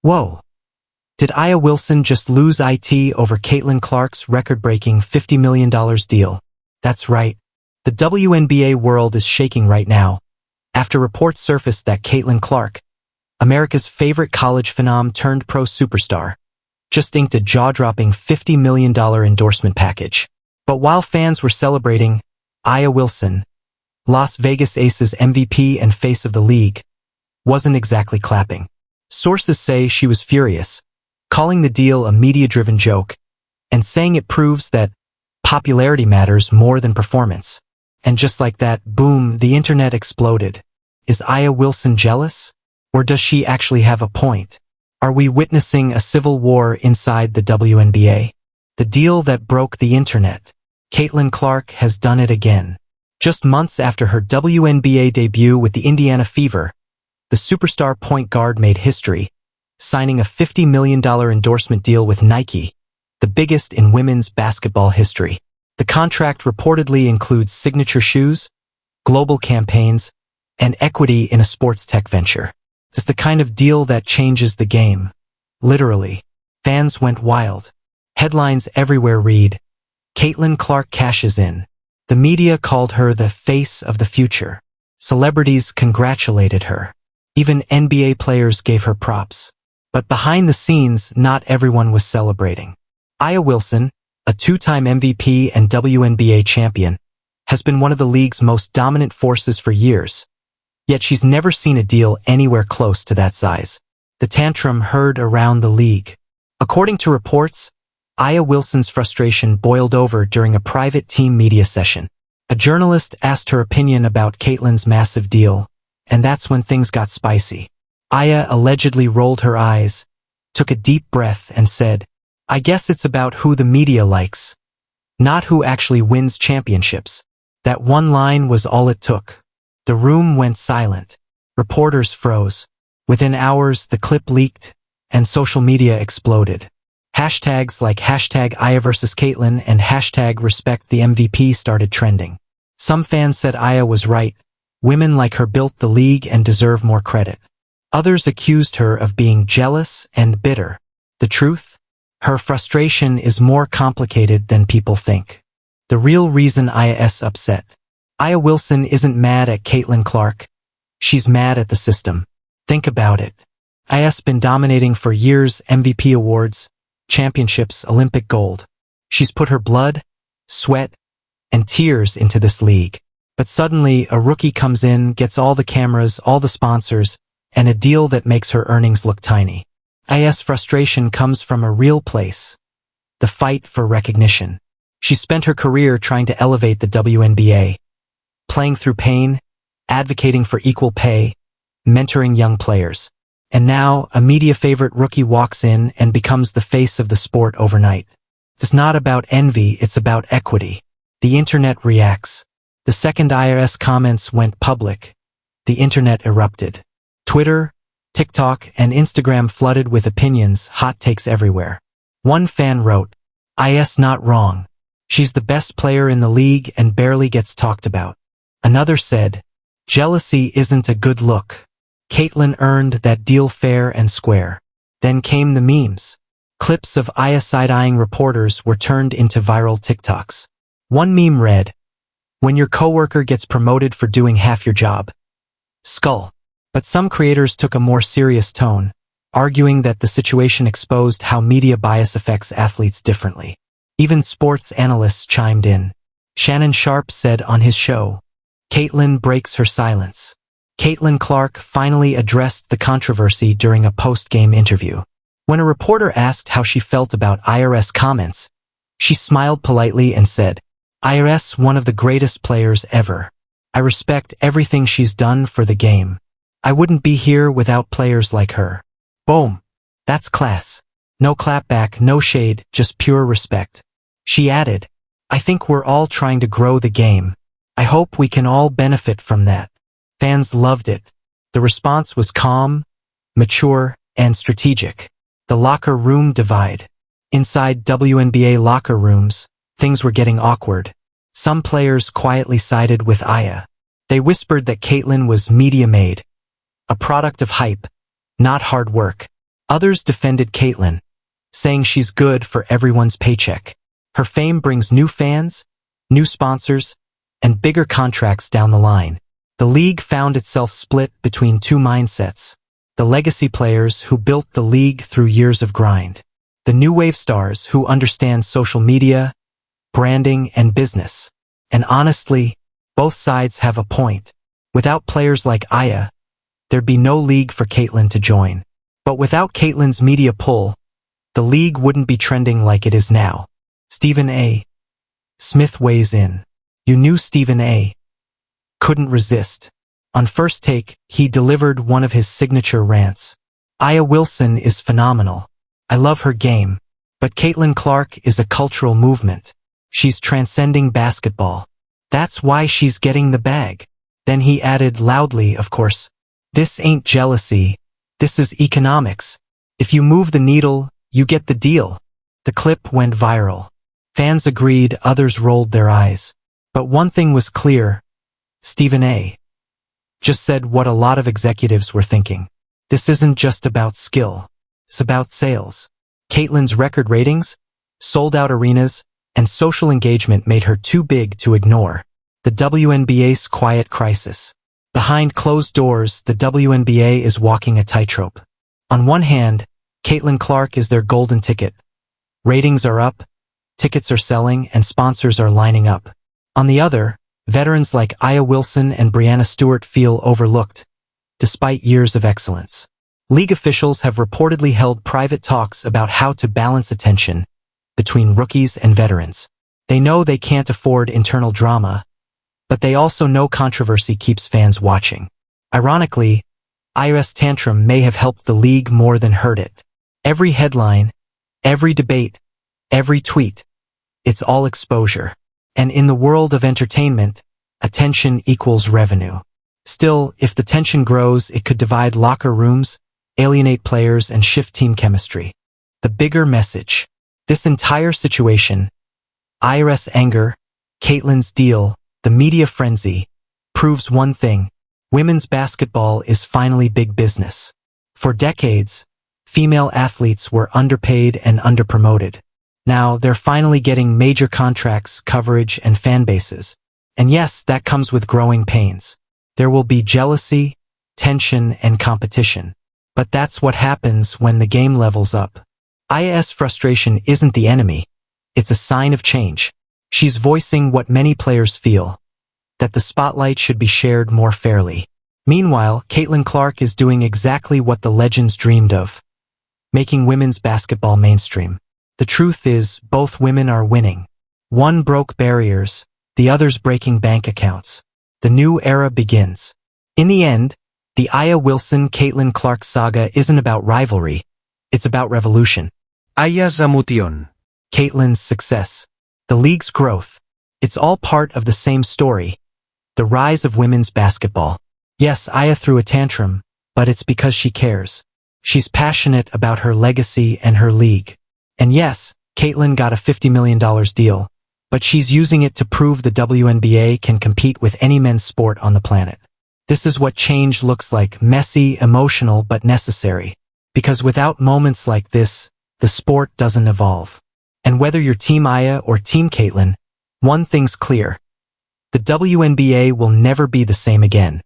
Whoa. Did Aya Wilson just lose IT over Caitlin Clark's record-breaking $50 million deal? That's right. The WNBA world is shaking right now, after reports surfaced that Caitlin Clark, America's favorite college phenom turned pro superstar, just inked a jaw-dropping $50 million endorsement package. But while fans were celebrating, Aya Wilson, Las Vegas Aces MVP and face of the league, wasn't exactly clapping. Sources say she was furious, calling the deal a media-driven joke, and saying it proves that popularity matters more than performance. And just like that, boom, the internet exploded. Is Aya Wilson jealous? Or does she actually have a point? Are we witnessing a civil war inside the WNBA? The deal that broke the internet. Caitlin Clark has done it again. Just months after her WNBA debut with the Indiana Fever, the superstar point guard made history, signing a $50 million endorsement deal with Nike, the biggest in women's basketball history. The contract reportedly includes signature shoes, global campaigns, and equity in a sports tech venture. It's the kind of deal that changes the game. Literally. Fans went wild. Headlines everywhere read, Caitlin Clark cashes in. The media called her the face of the future. Celebrities congratulated her. Even NBA players gave her props. But behind the scenes, not everyone was celebrating. Aya Wilson, a two-time MVP and WNBA champion, has been one of the league's most dominant forces for years. Yet she's never seen a deal anywhere close to that size. The tantrum heard around the league. According to reports, Aya Wilson's frustration boiled over during a private team media session. A journalist asked her opinion about Caitlin's massive deal, and that's when things got spicy. Aya allegedly rolled her eyes, took a deep breath, and said, I guess it's about who the media likes, not who actually wins championships. That one line was all it took. The room went silent. Reporters froze. Within hours, the clip leaked, and social media exploded. Hashtags like hashtag Aya versus Caitlin and hashtag respect the MVP started trending. Some fans said Aya was right. Women like her built the league and deserve more credit. Others accused her of being jealous and bitter. The truth? Her frustration is more complicated than people think. The real reason Aya's upset. Aya Wilson isn't mad at Caitlin Clark. She's mad at the system. Think about it. Aya's been dominating for years: MVP awards, championships, Olympic gold. She's put her blood, sweat, and tears into this league. But suddenly, a rookie comes in, gets all the cameras, all the sponsors, and a deal that makes her earnings look tiny. Aya's frustration comes from a real place. The fight for recognition. She spent her career trying to elevate the WNBA, playing through pain, advocating for equal pay, mentoring young players. And now, a media favorite rookie walks in and becomes the face of the sport overnight. It's not about envy, it's about equity. The internet reacts. The second Aya's comments went public, the internet erupted. Twitter, TikTok, and Instagram flooded with opinions, hot takes everywhere. One fan wrote, Aya's not wrong. She's the best player in the league and barely gets talked about. Another said, jealousy isn't a good look. Caitlin earned that deal fair and square. Then came the memes. Clips of Aya side-eyeing reporters were turned into viral TikToks. One meme read, when your coworker gets promoted for doing half your job. Skull. But some creators took a more serious tone, arguing that the situation exposed how media bias affects athletes differently. Even sports analysts chimed in. Shannon Sharpe said on his show, Caitlin breaks her silence. Caitlin Clark finally addressed the controversy during a post-game interview. When a reporter asked how she felt about Aya's comments, she smiled politely and said, Aya's one of the greatest players ever. I respect everything she's done for the game. I wouldn't be here without players like her. Boom. That's class. No clapback, no shade, just pure respect. She added, I think we're all trying to grow the game. I hope we can all benefit from that. Fans loved it. The response was calm, mature, and strategic. The locker room divide. Inside WNBA locker rooms, things were getting awkward. Some players quietly sided with Aya. They whispered that Caitlin was media-made, a product of hype, not hard work. Others defended Caitlyn, saying she's good for everyone's paycheck. Her fame brings new fans, new sponsors, and bigger contracts down the line. The league found itself split between two mindsets. The legacy players who built the league through years of grind. The new wave stars who understand social media, branding, and business. And honestly, both sides have a point. Without players like Aya, there'd be no league for Caitlyn to join. But without Caitlyn's media pull, the league wouldn't be trending like it is now. Stephen A. Smith weighs in. You knew Stephen A. couldn't resist. On First Take, he delivered one of his signature rants. Aya Wilson is phenomenal. I love her game. But Caitlyn Clark is a cultural movement. She's transcending basketball. That's why she's getting the bag. Then he added loudly, of course, this ain't jealousy. This is economics. If you move the needle, you get the deal. The clip went viral. Fans agreed, others rolled their eyes. But one thing was clear. Stephen A. just said what a lot of executives were thinking. This isn't just about skill. It's about sales. Caitlyn's record ratings, sold-out arenas, and social engagement made her too big to ignore. The WNBA's quiet crisis. Behind closed doors, the WNBA is walking a tightrope. On one hand, Caitlyn Clark is their golden ticket. Ratings are up, tickets are selling, and sponsors are lining up. On the other, veterans like Aya Wilson and Breanna Stewart feel overlooked, despite years of excellence. League officials have reportedly held private talks about how to balance attention between rookies and veterans. They know they can't afford internal drama, but they also know controversy keeps fans watching. Ironically, Aya's tantrum may have helped the league more than hurt it. Every headline, every debate, every tweet, it's all exposure. And in the world of entertainment, attention equals revenue. Still, if the tension grows, it could divide locker rooms, alienate players, and shift team chemistry. The bigger message. This entire situation, Aya's anger, Caitlyn's deal, the media frenzy, proves one thing. Women's basketball is finally big business. For decades, female athletes were underpaid and underpromoted. Now, they're finally getting major contracts, coverage, and fan bases. And yes, that comes with growing pains. There will be jealousy, tension, and competition. But that's what happens when the game levels up. Aya's frustration isn't the enemy. It's a sign of change. She's voicing what many players feel, that the spotlight should be shared more fairly. Meanwhile, Caitlyn Clark is doing exactly what the legends dreamed of, making women's basketball mainstream. The truth is, both women are winning. One broke barriers, the other's breaking bank accounts. The new era begins. In the end, the Aya Wilson-Caitlyn Clark saga isn't about rivalry. It's about revolution. Aya Zamution. Caitlyn's success. The league's growth. It's all part of the same story. The rise of women's basketball. Yes, Aya threw a tantrum, but it's because she cares. She's passionate about her legacy and her league. And yes, Caitlyn got a $50 million deal, but she's using it to prove the WNBA can compete with any men's sport on the planet. This is what change looks like, messy, emotional, but necessary. Because without moments like this, the sport doesn't evolve. And whether you're Team Aya or Team Caitlyn, one thing's clear. The WNBA will never be the same again.